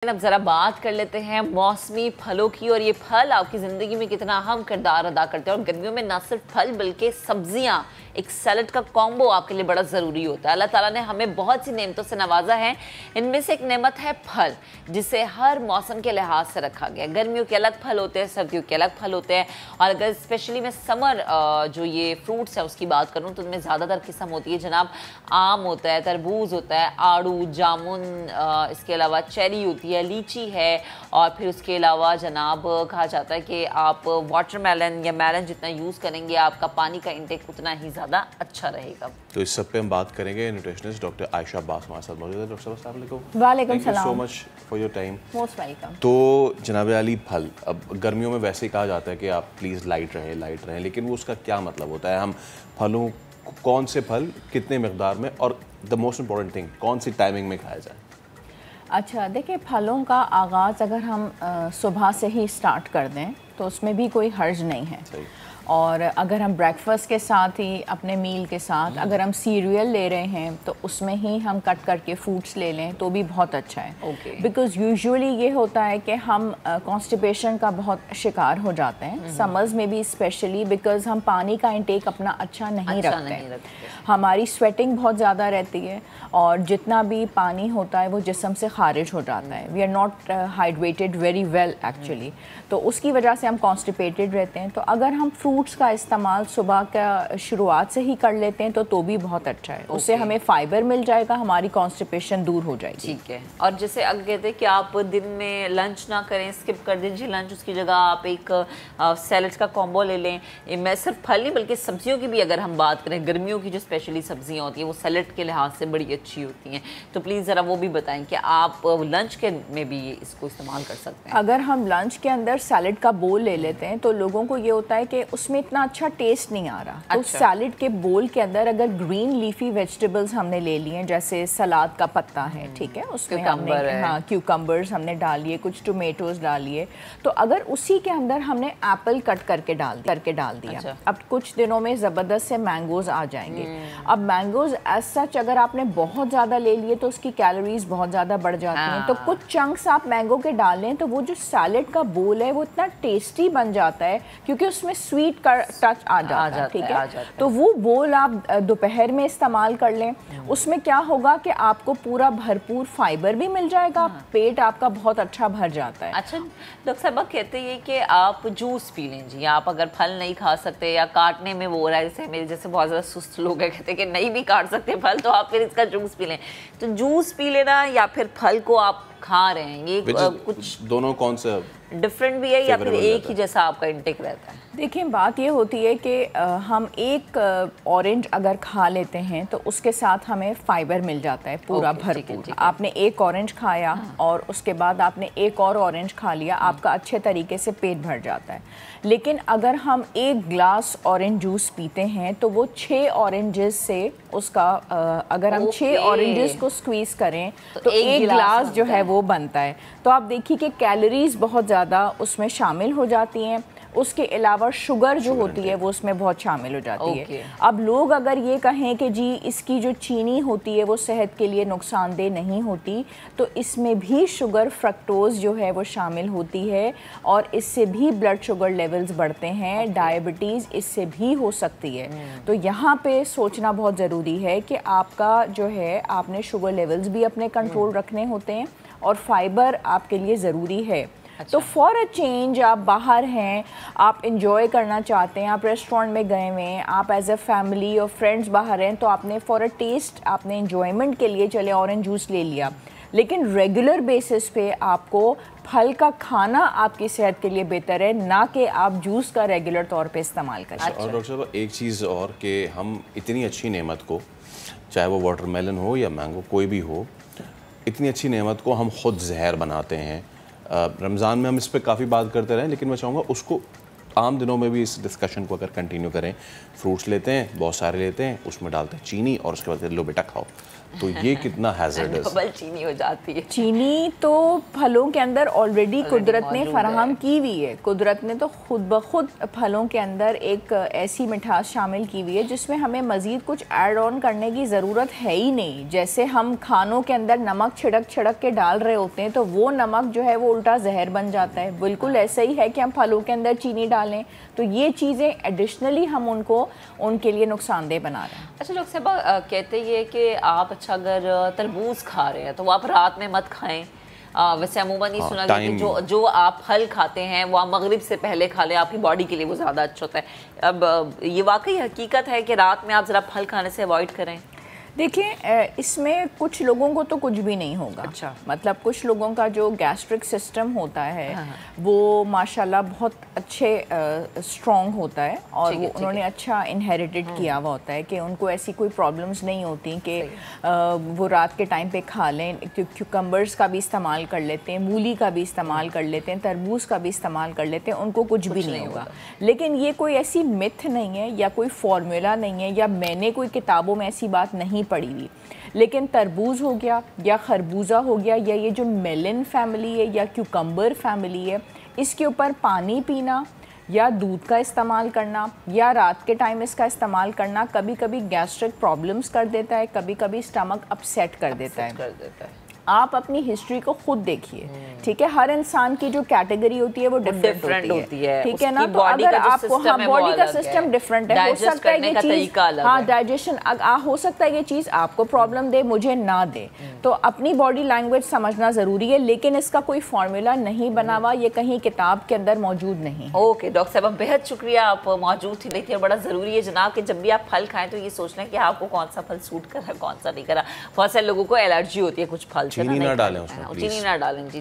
अब ज़रा बात कर लेते हैं मौसमी फलों की। और ये फल आपकी ज़िंदगी में कितना अहम किरदार अदा करते हैं। और गर्मियों में ना सिर्फ फल बल्कि सब्जियां, एक सैलड का कॉम्बो आपके लिए बड़ा ज़रूरी होता है। अल्लाह ताला ने हमें बहुत सी नेमतों से नवाजा है। इनमें से एक नेमत है फल, जिसे हर मौसम के लिहाज से रखा गया है। गर्मियों के अलग फल होते हैं, सर्दियों के अलग फल होते हैं। और अगर स्पेशली मैं समर जो ये फ्रूट्स है उसकी बात करूँ तो उनमें ज़्यादातर किस्म होती है जनाब। आम होता है, तरबूज होता है, आड़ू, जामुन, इसके अलावा चेरी होती है, लीची है। और फिर उसके अलावा जनाब कहा जाता है कि आप वाटरमेलन या मेलन जितना यूज़ करेंगे आपका पानी का इंटेक उतना ही ज़्यादा अच्छा रहेगा। तो इस सब पे हम बात करेंगे। न्यूट्रिशनिस्ट डॉक्टर आयशा अब्बास हमारे साथ मौजूद है। डॉक्टर साहब अस्सलाम वालेकुम। वालेकुम सलाम। So much for your time. Most welcome. तो जनाब अली, फल अब गर्मियों में वैसे ही कहा जाता है कि आप प्लीज़ लाइट रहें, लेकिन वो उसका क्या मतलब होता है? हम फलों, कौन से फल कितने मकदार में, और द मोस्ट इम्पॉर्टेंट थिंग कौन सी टाइमिंग में खाया जाए? अच्छा देखिए, फलों का आगाज़ अगर हम सुबह से ही स्टार्ट कर दें तो उसमें भी कोई हर्ज नहीं है। सही। और अगर हम ब्रेकफास्ट के साथ ही अपने मील के साथ अगर हम सीरियल ले रहे हैं तो उसमें ही हम कट करके फ्रूट्स ले लें तो भी बहुत अच्छा है। ओके। बिकॉज़ यूजुअली ये होता है कि हम कॉन्स्टिपेशन का बहुत शिकार हो जाते हैं समर्स में भी, स्पेशली बिकॉज़ हम पानी का इंटेक अपना अच्छा नहीं रखते। हमारी स्वेटिंग बहुत ज़्यादा रहती है और जितना भी पानी होता है वो जिस्म से खारिज हो जाता है। We are not hydrated very well actually, तो उसकी वजह से हम कॉन्स्टिपेटेड रहते हैं। तो अगर हम फ्रूट्स का इस्तेमाल सुबह का शुरुआत से ही कर लेते हैं तो भी बहुत अच्छा है। उससे हमें फाइबर मिल जाएगा, हमारी कॉन्स्टिपेशन दूर हो जाएगी। ठीक है। और जैसे अगर कहते हैं कि आप दिन में लंच ना करें, स्किप कर दीजिए लंच, उसकी जगह आप एक सैलड का कॉम्बो ले लें। मैं सिर्फ फल नहीं बल्कि सब्जियों की भी अगर हम बात करें, गर्मियों की जो स्पेशली सब्जियां होती हैं वो सैलड के लिहाज से बड़ी अच्छी होती हैं। तो प्लीज़ ज़रा वो भी बताएं कि आप लंच के में भी इसको इस्तेमाल कर सकते हैं। अगर हम लंच के अंदर सैलड का बोल ले लेते हैं तो लोगों को ये होता है कि उसमें इतना अच्छा टेस्ट नहीं आ रहा। तो सैलड के बोल के अंदर अगर ग्रीन लीफी वेजिटेबल्स हमने ले लिए, जैसे सलाद का पत्ता है, ठीक है, उसमें हमने क्यूकम्बर्स हमने डाल लिए, कुछ टोमेटोज डालिए। तो अगर उसी के अंदर हमने एप्पल कट करके डाल दिया। अब कुछ दिनों में ज़बरदस्त से मैंगोज आ जाएंगे। अब मैंगोज एज सच अगर आपने बहुत ज़्यादा ले लिए तो उसकी कैलोरीज बहुत ज़्यादा बढ़ जाती हैं। तो कुछ चंक्स आप मैंगो के डाल लें तो वो जो सैलड का बोल है वो इतना टेस्टी बन जाता है क्योंकि उसमें स्वीट का टच आ जाता है। ठीक है, तो वो बोल आप दोपहर में इस्तेमाल कर लें। उसमें क्या होगा कि आपको पूरा भरपूर फाइबर भी मिल जाएगा, पेट आपका बहुत अच्छा भर जाता है। अच्छा डॉक्टर साहब कहते हैं कि आप जूस पी लें जी। आप अगर फल नहीं खा सकते या काटने में वो हो रहा है, जैसे मेरे जैसे बहुत ज़्यादा सुस्त लोग हैं, कहते हैं कि नहीं भी काट सकते फल, तो आप फिर इसका जूस पी लें। तो जूस पी लेना या फिर फल को आप खा रहे हैं, ये कुछ दोनों कौन सा डिफरेंट भी है या फिर एक ही जैसा आपका इंटेक रहता है? देखिए, बात ये होती है कि हम एक ऑरेंज अगर खा लेते हैं तो उसके साथ हमें फाइबर मिल जाता है पूरा भरपूर। आपने एक ऑरेंज खाया और उसके बाद आपने एक और ऑरेंज खा लिया, आपका अच्छे तरीके से पेट भर जाता है। लेकिन अगर हम एक ग्लास ऑरेंज जूस पीते हैं तो वो 6 ऑरेंजेस से उसका अगर हम 6 ऑरेंजेस को स्क्वीज़ करें तो एक गिलास जो है वो बनता है। तो आप देखिए कि कैलोरीज बहुत ज़्यादा उसमें शामिल हो जाती हैं। उसके अलावा शुगर जो होती है वो उसमें बहुत शामिल हो जाती है। अब लोग अगर ये कहें कि जी इसकी जो चीनी होती है वो सेहत के लिए नुकसानदेह नहीं होती, तो इसमें भी शुगर, फ्रक्टोज जो है वो शामिल होती है और इससे भी ब्लड शुगर लेवल्स बढ़ते हैं। डायबिटीज़ इससे भी हो सकती है। तो यहाँ पे सोचना बहुत ज़रूरी है कि आपका जो है आपने शुगर लेवल्स भी अपने कंट्रोल रखने होते हैं और फाइबर आपके लिए ज़रूरी है। तो फॉर अ चेंज आप बाहर हैं, आप इंजॉय करना चाहते हैं, आप रेस्टोरेंट में गए हुए हैं, आप एज अ फैमिली और फ्रेंड्स बाहर हैं, तो आपने फॉर अ टेस्ट, आपने इंजॉयमेंट के लिए चले ऑरेंज जूस ले लिया। लेकिन रेगुलर बेसिस पे आपको फल का खाना आपकी सेहत के लिए बेहतर है, ना कि आप जूस का रेगुलर तौर पे इस्तेमाल करें। और डॉक्टर साहब एक चीज़ और कि हम इतनी अच्छी नेमत को, चाहे वो वाटरमेलन हो या मैंगो कोई भी हो, इतनी अच्छी नेमत को हम खुद जहर बनाते हैं। रमज़ान में हम इस पर काफ़ी बात करते रहे, लेकिन मैं चाहूँगा उसको आम दिनों में भी इस डिस्कशन को अगर कंटिन्यू करें। फ्रूट्स लेते हैं, बहुत सारे लेते हैं, उसमें डालते हैं चीनी और उसके बाद लो बेटा खाओ। तो ये कितना हैजर्डस डबल चीनी हो जाती है। चीनी तो फलों के अंदर ऑलरेडी कुदरत ने फराहम की हुई है। कुदरत ने तो खुद ब खुद फलों के अंदर एक ऐसी मिठास शामिल की हुई है जिसमें हमें मज़ीद कुछ ऐड ऑन करने की ज़रूरत है ही नहीं। जैसे हम खानों के अंदर नमक छिड़क छिड़क के डाल रहे होते हैं तो वो नमक जो है वो उल्टा जहर बन जाता है। बिल्कुल ऐसा ही है कि हम फलों के अंदर चीनी डालें तो ये चीज़ें एडिशनली हम उनके लिए नुकसानदेह बना रहे हैं। अच्छा डॉक्टर साहब, कहते ये कि आप अच्छा अगर तरबूज खा रहे हैं तो वो आप रात में मत खाएं। वैसे अमूमन ये सुना गया कि जो आप फल खाते हैं वो आप मगरिब से पहले खा लें, आपकी बॉडी के लिए वो ज़्यादा अच्छा होता है। अब ये वाकई हकीकत है कि रात में आप ज़रा फल खाने से अवॉइड करें? देखिए, इसमें कुछ लोगों को तो कुछ भी नहीं होगा। अच्छा। मतलब कुछ लोगों का जो गैस्ट्रिक सिस्टम होता है हाँ। वो माशाल्लाह बहुत अच्छे स्ट्रॉन्ग होता है और वो उन्होंने अच्छा इनहेरिटेड किया हुआ होता है कि उनको ऐसी कोई प्रॉब्लम्स नहीं होती कि वो रात के टाइम पे खा लें। क्यूकम्बर्स का भी इस्तेमाल कर लेते हैं, मूली का भी इस्तेमाल कर लेते हैं, तरबूज का भी इस्तेमाल कर लेते हैं, उनको कुछ भी नहीं होगा। लेकिन ये कोई ऐसी मिथ नहीं है या कोई फार्मूला नहीं है या मैंने कोई किताबों में ऐसी बात नहीं पड़ी हुई। लेकिन तरबूज हो गया या खरबूजा हो गया या ये जो मेलन फैमिली है या क्यूकम्बर फैमिली है, इसके ऊपर पानी पीना या दूध का इस्तेमाल करना या रात के टाइम इसका इस्तेमाल करना कभी कभी गैस्ट्रिक प्रॉब्लम्स कर देता है, कभी कभी स्टमक अपसेट कर देता है। आप अपनी हिस्ट्री को खुद देखिए, ठीक है। हर इंसान की जो कैटेगरी होती है वो डिफरेंट होती है, ठीक है ना। तो अगर आपको बॉडी का सिस्टम डिफरेंट है, हो सकता है ये चीज डाइजेशन हो सकता है ये चीज आपको प्रॉब्लम दे, मुझे ना दे। तो अपनी बॉडी लैंग्वेज समझना जरूरी है, लेकिन इसका कोई फॉर्मूला नहीं बना हुआ, ये कहीं किताब के अंदर मौजूद नहीं। ओके डॉक्टर साहब, बेहद शुक्रिया, आप मौजूद थी। बड़ा जरूरी है जनाब कि जब भी आप फल खाएं तो ये सोच लें कि आपको कौन सा फल सूट करा कौन सा नहीं करा। बहुत सारे लोगों को एलर्जी होती है कुछ फल से, चीनी ना डालें उसमें, चीनी ना डालें जी।